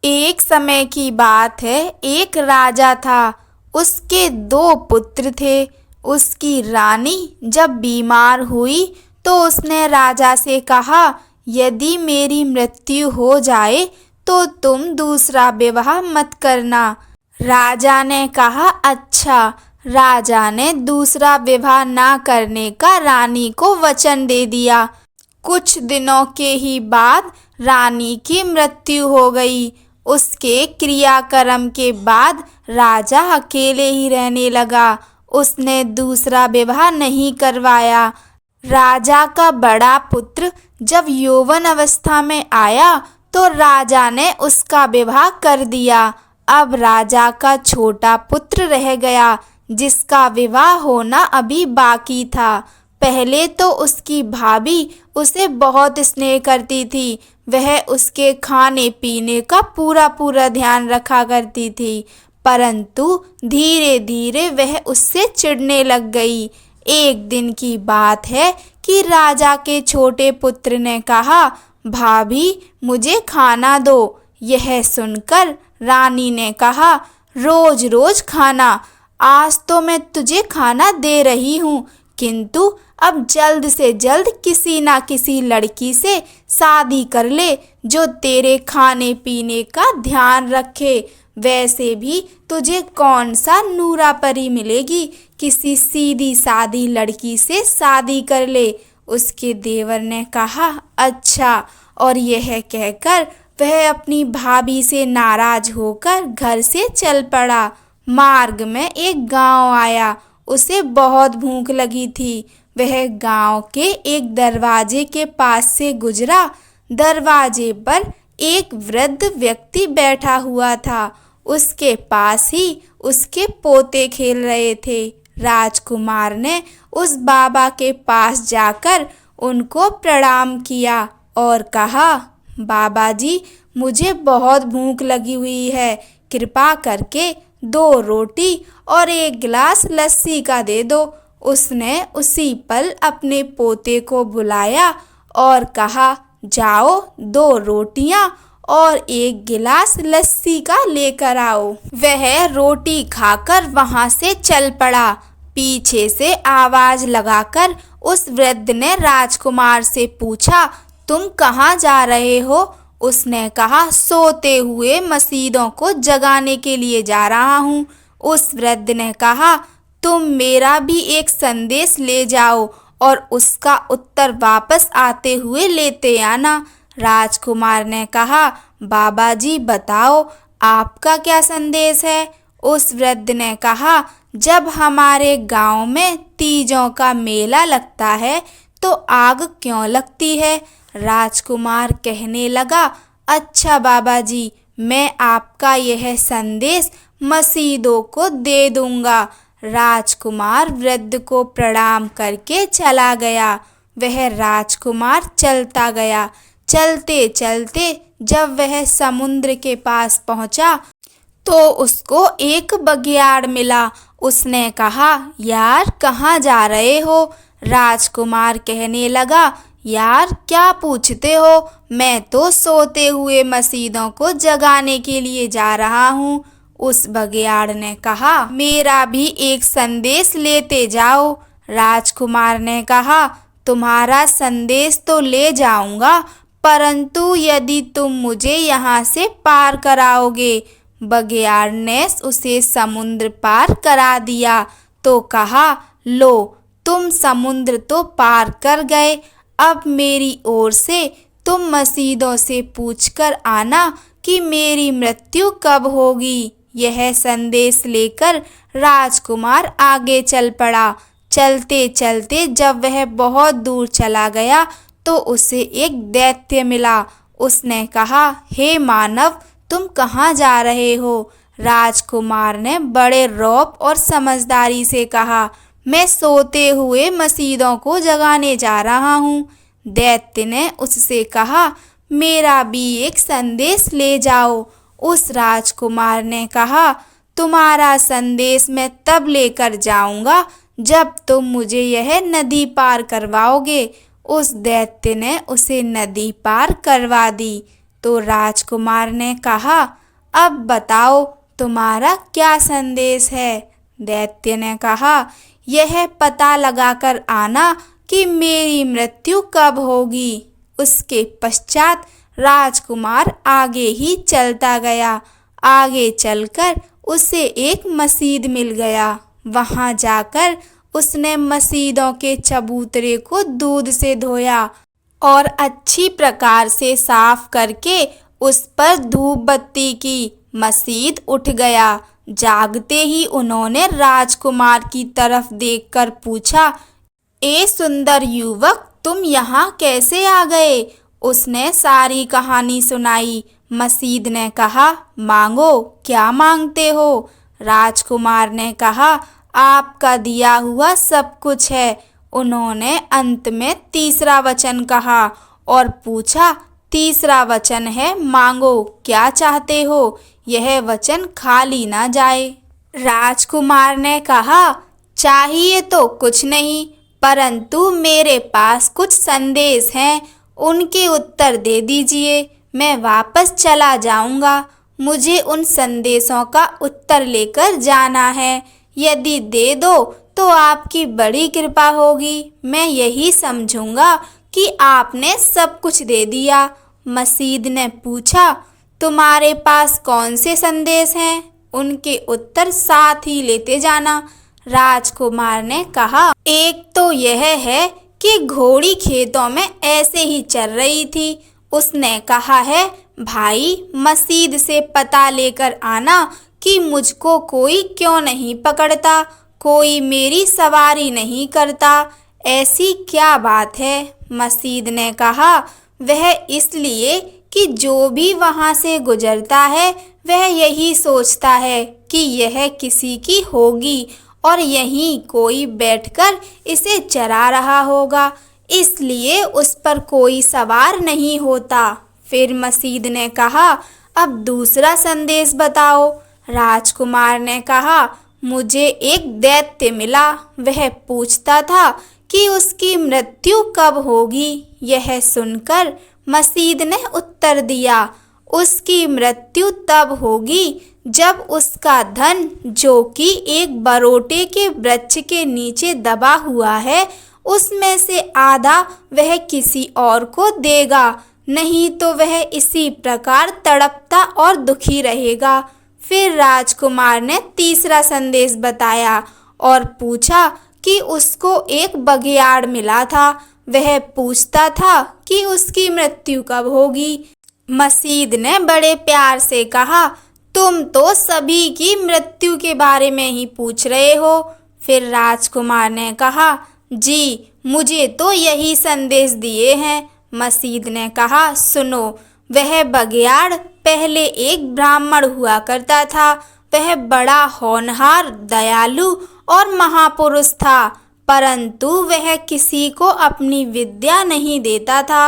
एक समय की बात है, एक राजा था। उसके दो पुत्र थे। उसकी रानी जब बीमार हुई तो उसने राजा से कहा, यदि मेरी मृत्यु हो जाए तो तुम दूसरा विवाह मत करना। राजा ने कहा, अच्छा। राजा ने दूसरा विवाह ना करने का रानी को वचन दे दिया। कुछ दिनों के ही बाद रानी की मृत्यु हो गई। उसके क्रियाक्रम के बाद राजा अकेले ही रहने लगा। उसने दूसरा विवाह नहीं करवाया। राजा का बड़ा पुत्र जब यौवन अवस्था में आया तो राजा ने उसका विवाह कर दिया। अब राजा का छोटा पुत्र रह गया जिसका विवाह होना अभी बाकी था। पहले तो उसकी भाभी उसे बहुत स्नेह करती थी। वह उसके खाने पीने का पूरा पूरा ध्यान रखा करती थी, परंतु धीरे धीरे वह उससे चिढ़ने लग गई। एक दिन की बात है कि राजा के छोटे पुत्र ने कहा, भाभी मुझे खाना दो। यह सुनकर रानी ने कहा, रोज रोज खाना? आज तो मैं तुझे खाना दे रही हूँ, किंतु अब जल्द से जल्द किसी ना किसी लड़की से शादी कर ले जो तेरे खाने पीने का ध्यान रखे। वैसे भी तुझे कौन सा नूरा परी मिलेगी, किसी सीधी सादी लड़की से शादी कर ले। उसके देवर ने कहा, अच्छा। और यह कहकर वह अपनी भाभी से नाराज होकर घर से चल पड़ा। मार्ग में एक गांव आया। उसे बहुत भूख लगी थी। वह गांव के एक दरवाजे के पास से गुजरा। दरवाजे पर एक वृद्ध व्यक्ति बैठा हुआ था। उसके पास ही उसके पोते खेल रहे थे। राजकुमार ने उस बाबा के पास जाकर उनको प्रणाम किया और कहा, बाबा जी मुझे बहुत भूख लगी हुई है, कृपा करके 2 रोटी और 1 गिलास लस्सी का दे दो। उसने उसी पल अपने पोते को बुलाया और कहा, जाओ 2 रोटियां और 1 गिलास लस्सी का लेकर आओ। वह रोटी खाकर वहां से चल पड़ा। पीछे से आवाज लगाकर उस वृद्ध ने राजकुमार से पूछा, तुम कहाँ जा रहे हो? उसने कहा, सोते हुए मसीदों को जगाने के लिए जा रहा हूँ। उस वृद्ध ने कहा, तुम मेरा भी एक संदेश ले जाओ और उसका उत्तर वापस आते हुए लेते आना। राजकुमार ने कहा, बाबा जी बताओ, आपका क्या संदेश है? उस वृद्ध ने कहा, जब हमारे गांव में तीजों का मेला लगता है तो आग क्यों लगती है? राजकुमार कहने लगा, अच्छा बाबा जी, मैं आपका यह संदेश मसीदों को दे दूंगा। राजकुमार वृद्ध को प्रणाम करके चला गया। वह राजकुमार चलता गया। चलते चलते जब वह समुद्र के पास पहुंचा तो उसको एक बघियाड़ मिला। उसने कहा, यार कहाँ जा रहे हो? राजकुमार कहने लगा, यार क्या पूछते हो, मैं तो सोते हुए मसीदों को जगाने के लिए जा रहा हूँ। उस बघियाड़ ने कहा, मेरा भी एक संदेश लेते जाओ। राजकुमार ने कहा, तुम्हारा संदेश तो ले जाऊंगा, परंतु यदि तुम मुझे यहाँ से पार कराओगे। बघियाड़ ने उसे समुद्र पार करा दिया तो कहा, लो तुम समुद्र तो पार कर गए, अब मेरी ओर से तुम मसीदों से पूछकर आना कि मेरी मृत्यु कब होगी। यह संदेश लेकर राजकुमार आगे चल पड़ा। चलते चलते जब वह बहुत दूर चला गया तो उसे एक दैत्य मिला। उसने कहा, हे मानव, तुम कहाँ जा रहे हो? राजकुमार ने बड़े रौब और समझदारी से कहा, मैं सोते हुए मसीदों को जगाने जा रहा हूँ। दैत्य ने उससे कहा, मेरा भी एक संदेश ले जाओ। उस राजकुमार ने कहा, तुम्हारा संदेश मैं तब लेकर जाऊंगा जब तुम मुझे यह नदी पार करवाओगे। उस दैत्य ने उसे नदी पार करवा दी। तो राजकुमार ने कहा, अब बताओ तुम्हारा क्या संदेश है। दैत्य ने कहा, यह पता लगाकर आना कि मेरी मृत्यु कब होगी। उसके पश्चात राजकुमार आगे ही चलता गया। आगे चलकर उसे एक मसीद मिल गया। वहां जाकर उसने मसीदों के चबूतरे को दूध से धोया और अच्छी प्रकार से साफ करके उस पर धूप बत्ती की। मसीद उठ गया। जागते ही उन्होंने राजकुमार की तरफ देखकर पूछा, ए सुंदर युवक, तुम यहाँ कैसे आ गए। उसने सारी कहानी सुनाई। मसीद ने कहा, मांगो, क्या मांगते हो। राजकुमार ने कहा, आपका दिया हुआ सब कुछ है। उन्होंने अंत में तीसरा वचन कहा और पूछा, तीसरा वचन है, मांगो, क्या चाहते हो, यह वचन खाली ना जाए। राजकुमार ने कहा, चाहिए तो कुछ नहीं, परंतु मेरे पास कुछ संदेश हैं, उनके उत्तर दे दीजिए। मैं वापस चला जाऊंगा। मुझे उन संदेशों का उत्तर लेकर जाना है। यदि दे दो तो आपकी बड़ी कृपा होगी। मैं यही समझूंगा कि आपने सब कुछ दे दिया। मसीद ने पूछा, तुम्हारे पास कौन से संदेश हैं? उनके उत्तर साथ ही लेते जाना। राजकुमार ने कहा, एक तो यह है कि घोड़ी खेतों में ऐसे ही चल रही थी। उसने कहा है, भाई मसीद से पता लेकर आना कि मुझको कोई क्यों नहीं पकड़ता, कोई मेरी सवारी नहीं करता। ऐसी क्या बात है? मसीद ने कहा, वह इसलिए कि जो भी वहाँ से गुजरता है वह यही सोचता है कि यह किसी की होगी और यहीं कोई बैठकर इसे चरा रहा होगा, इसलिए उस पर कोई सवार नहीं होता। फिर मसीद ने कहा, अब दूसरा संदेश बताओ। राजकुमार ने कहा, मुझे एक दैत्य मिला। वह पूछता था कि उसकी मृत्यु कब होगी। यह सुनकर मसीद ने उत्तर दिया, उसकी मृत्यु तब होगी जब उसका धन, जो कि एक बरोटे के वृक्ष के नीचे दबा हुआ है, उसमें से आधा वह किसी और को देगा, नहीं तो वह इसी प्रकार तड़पता और दुखी रहेगा। फिर राजकुमार ने तीसरा संदेश बताया और पूछा कि उसको एक बघियाड़ मिला था। वह पूछता था कि उसकी मृत्यु कब होगी। मसीद ने बड़े प्यार से कहा, तुम तो सभी की मृत्यु के बारे में ही पूछ रहे हो। फिर राजकुमार ने कहा, जी, मुझे तो यही संदेश दिए हैं। मसीद ने कहा, सुनो, वह बघियाड़ पहले एक ब्राह्मण हुआ करता था। वह बड़ा होनहार, दयालु और महापुरुष था, परंतु वह किसी को अपनी विद्या नहीं देता था।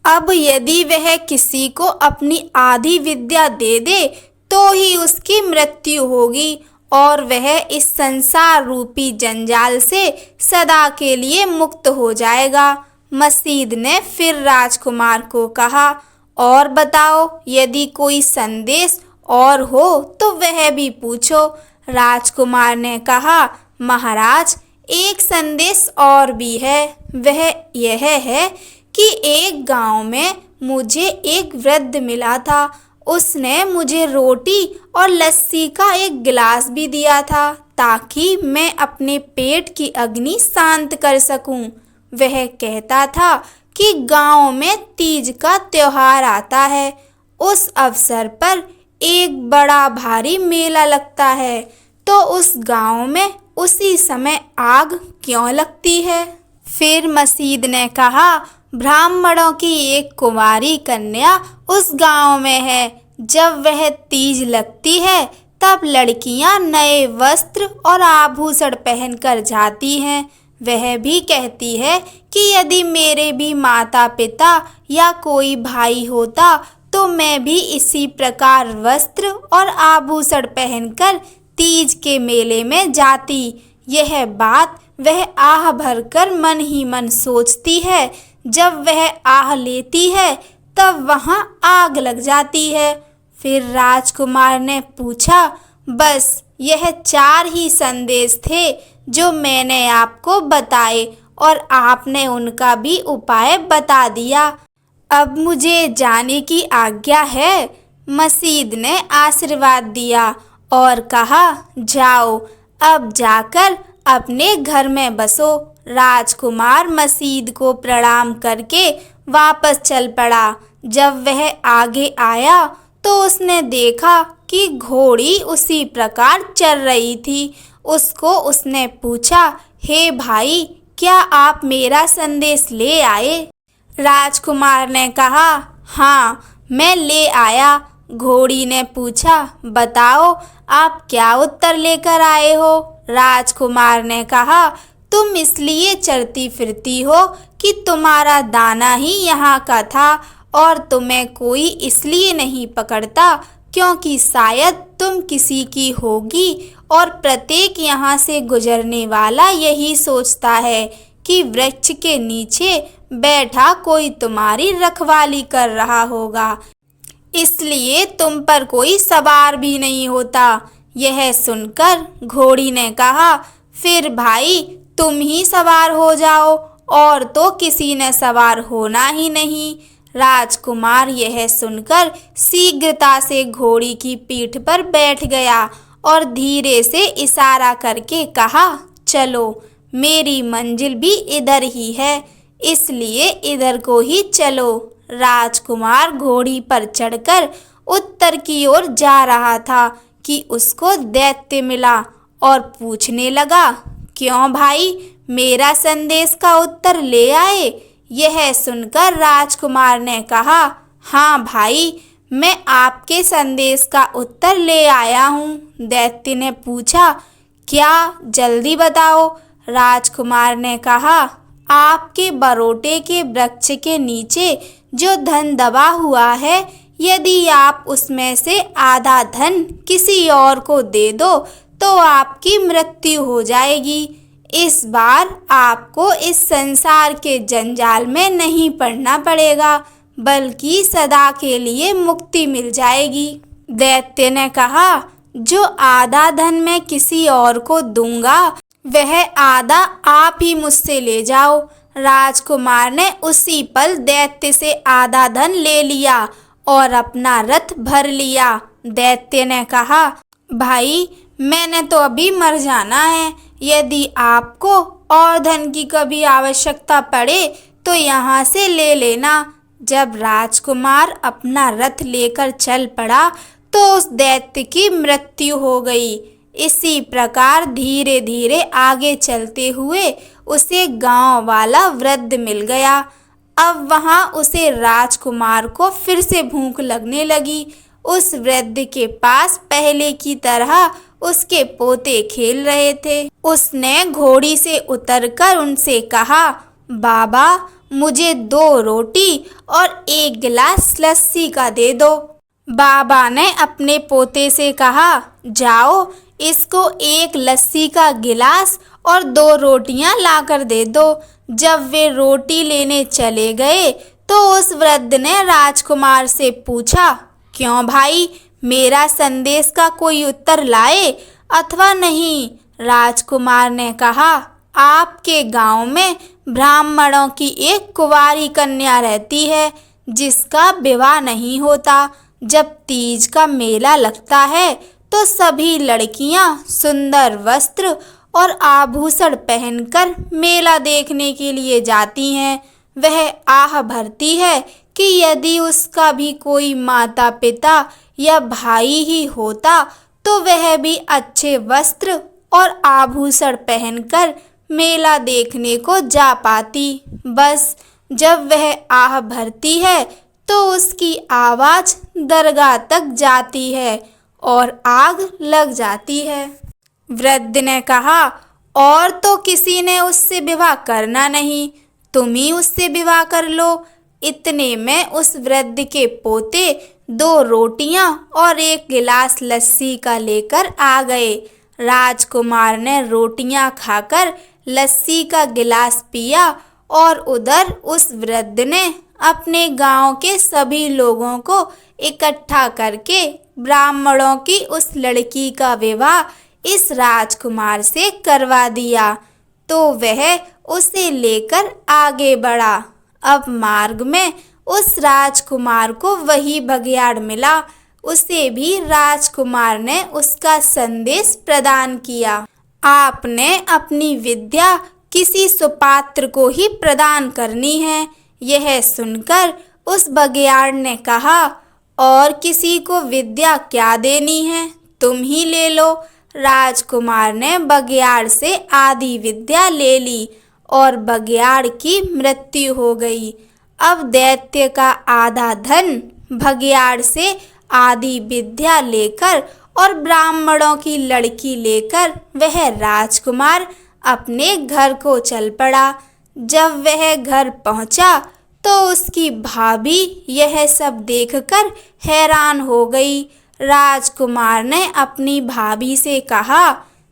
अब यदि वह किसी को अपनी आधी विद्या दे दे तो ही उसकी मृत्यु होगी और वह इस संसार रूपी जंजाल से सदा के लिए मुक्त हो जाएगा। मसीद ने फिर राजकुमार को कहा, और बताओ, यदि कोई संदेश और हो तो वह भी पूछो। राजकुमार ने कहा, महाराज, एक संदेश और भी है। वह यह है कि एक गांव में मुझे एक वृद्ध मिला था। उसने मुझे रोटी और लस्सी का एक गिलास भी दिया था ताकि मैं अपने पेट की अग्नि शांत कर सकूं। वह कहता था कि गांव में तीज का त्योहार आता है। उस अवसर पर एक बड़ा भारी मेला लगता है, तो उस गांव में उसी समय आग क्यों लगती है? फिर मसीद ने कहा, ब्राह्मणों की एक कुंवारी कन्या उस गांव में है। जब वह तीज लगती है तब लड़कियां नए वस्त्र और आभूषण पहनकर जाती हैं। वह भी कहती है कि यदि मेरे भी माता पिता या कोई भाई होता तो मैं भी इसी प्रकार वस्त्र और आभूषण पहनकर तीज के मेले में जाती। यह बात वह आह भरकर मन ही मन सोचती है। जब वह आह लेती है तब वहाँ आग लग जाती है। फिर राजकुमार ने पूछा, बस यह 4 ही संदेश थे जो मैंने आपको बताए और आपने उनका भी उपाय बता दिया। अब मुझे जाने की आज्ञा है। मसीद ने आशीर्वाद दिया और कहा, जाओ अब जाकर अपने घर में बसो। राजकुमार मसीद को प्रणाम करके वापस चल पड़ा। जब वह आगे आया तो उसने देखा कि घोड़ी उसी प्रकार चल रही थी। उसको उसने पूछा, हे भाई, क्या आप मेरा संदेश ले आए? राजकुमार ने कहा, हाँ, मैं ले आया। घोड़ी ने पूछा, बताओ आप क्या उत्तर लेकर आए हो? राजकुमार ने कहा, तुम इसलिए चलती फिरती हो कि तुम्हारा दाना ही यहाँ का था और तुम्हें कोई इसलिए नहीं पकड़ता क्योंकि शायद तुम किसी की होगी और प्रत्येक यहाँ से गुजरने वाला यही सोचता है कि वृक्ष के नीचे बैठा कोई तुम्हारी रखवाली कर रहा होगा, इसलिए तुम पर कोई सवार भी नहीं होता। यह सुनकर घोड़ी ने कहा, फिर भाई तुम ही सवार हो जाओ, और तो किसी ने सवार होना ही नहीं। राजकुमार यह सुनकर शीघ्रता से घोड़ी की पीठ पर बैठ गया और धीरे से इशारा करके कहा, चलो, मेरी मंजिल भी इधर ही है, इसलिए इधर को ही चलो। राजकुमार घोड़ी पर चढ़कर उत्तर की ओर जा रहा था कि उसको दैत्य मिला और पूछने लगा, क्यों भाई, मेरा संदेश का उत्तर ले आए? यह सुनकर राजकुमार ने कहा, हाँ भाई, मैं आपके संदेश का उत्तर ले आया हूँ। दैत्य ने पूछा, क्या, जल्दी बताओ। राजकुमार ने कहा, आपके बरोटे के वृक्ष के नीचे जो धन दबा हुआ है, यदि आप उसमें से आधा धन किसी और को दे दो तो आपकी मृत्यु हो जाएगी। इस बार आपको इस संसार के जंजाल में नहीं पड़ना पड़ेगा, बल्कि सदा के लिए मुक्ति मिल जाएगी। दैत्य ने कहा, जो आधा धन मैं किसी और को दूंगा, वह आधा आप ही मुझसे ले जाओ। राजकुमार ने उसी पल दैत्य से आधा धन ले लिया और अपना रथ भर लिया। दैत्य ने कहा, भाई, मैंने तो अभी मर जाना है, यदि आपको और धन की कभी आवश्यकता पड़े तो यहाँ से ले लेना। जब राजकुमार अपना रथ लेकर चल पड़ा तो उस दैत्य की मृत्यु हो गई। इसी प्रकार धीरे धीरे आगे चलते हुए उसे गांव वाला वृद्ध मिल गया। अब वहां उसे राजकुमार को फिर से भूख लगने लगी। उस वृद्ध के पास पहले की तरह उसके पोते खेल रहे थे। उसने घोड़ी से उतरकर उनसे कहा, बाबा, मुझे 2 रोटी और 1 गिलास लस्सी का दे दो। बाबा ने अपने पोते से कहा, जाओ, इसको 1 लस्सी का गिलास और 2 रोटियां लाकर दे दो। जब वे रोटी लेने चले गए तो उस वृद्ध ने राजकुमार से पूछा, क्यों भाई, मेरा संदेश का कोई उत्तर लाए अथवा नहीं? राजकुमार ने कहा, आपके गांव में ब्राह्मणों की एक कुंवारी कन्या रहती है जिसका विवाह नहीं होता। जब तीज का मेला लगता है तो सभी लड़कियां सुंदर वस्त्र और आभूषण पहनकर मेला देखने के लिए जाती हैं। वह आह भरती है कि यदि उसका भी कोई माता पिता या भाई ही होता तो वह भी अच्छे वस्त्र और आभूषण पहनकर मेला देखने को जा पाती। बस जब वह आह भरती है तो उसकी आवाज़ दरगाह तक जाती है और आग लग जाती है। वृद्ध ने कहा, और तो किसी ने उससे विवाह करना नहीं, तुम ही उससे विवाह कर लो। इतने में उस वृद्ध के पोते 2 रोटियां और 1 गिलास लस्सी का लेकर आ गए। राजकुमार ने रोटियां खाकर लस्सी का गिलास पिया और उधर उस वृद्ध ने अपने गांव के सभी लोगों को इकट्ठा करके ब्राह्मणों की उस लड़की का विवाह इस राजकुमार से करवा दिया। तो वह उसे लेकर आगे बढ़ा। अब मार्ग में उस राजकुमार को वही बघियाड़ मिला। उसे भी राजकुमार ने उसका संदेश प्रदान किया। आपने अपनी विद्या किसी सुपात्र को ही प्रदान करनी है। यह सुनकर उस बघियाड़ ने कहा, और किसी को विद्या क्या देनी है, तुम ही ले लो। राजकुमार ने बघियाड़ से आधी विद्या ले ली और बघियाड़ की मृत्यु हो गई। अब दैत्य का आधा धन, बघियाड़ से आधी विद्या लेकर और ब्राह्मणों की लड़की लेकर वह राजकुमार अपने घर को चल पड़ा। जब वह घर पहुंचा तो उसकी भाभी यह सब देखकर हैरान हो गई। राजकुमार ने अपनी भाभी से कहा,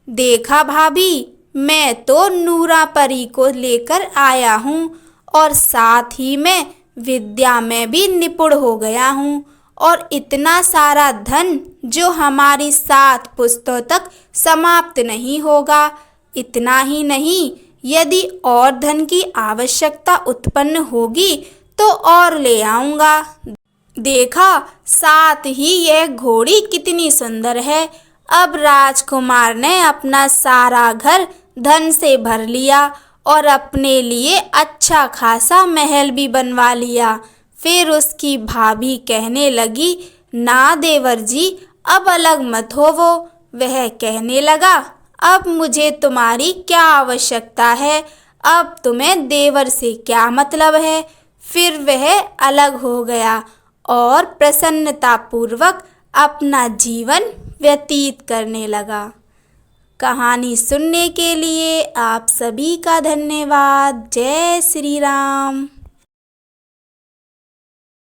देखा भाभी, मैं तो नूरा परी को लेकर आया हूँ और साथ ही में विद्या में भी निपुण हो गया हूँ, और इतना सारा धन जो हमारी 7 पुश्तों तक समाप्त नहीं होगा। इतना ही नहीं, यदि और धन की आवश्यकता उत्पन्न होगी तो और ले आऊँगा। देखा, साथ ही यह घोड़ी कितनी सुंदर है। अब राजकुमार ने अपना सारा घर धन से भर लिया और अपने लिए अच्छा खासा महल भी बनवा लिया। फिर उसकी भाभी कहने लगी, ना देवर जी, अब अलग मत होवो। वह कहने लगा, अब मुझे तुम्हारी क्या आवश्यकता है, अब तुम्हें देवर से क्या मतलब है। फिर वह अलग हो गया और प्रसन्नतापूर्वक अपना जीवन व्यतीत करने लगा। कहानी सुनने के लिए आप सभी का धन्यवाद। जय श्री राम।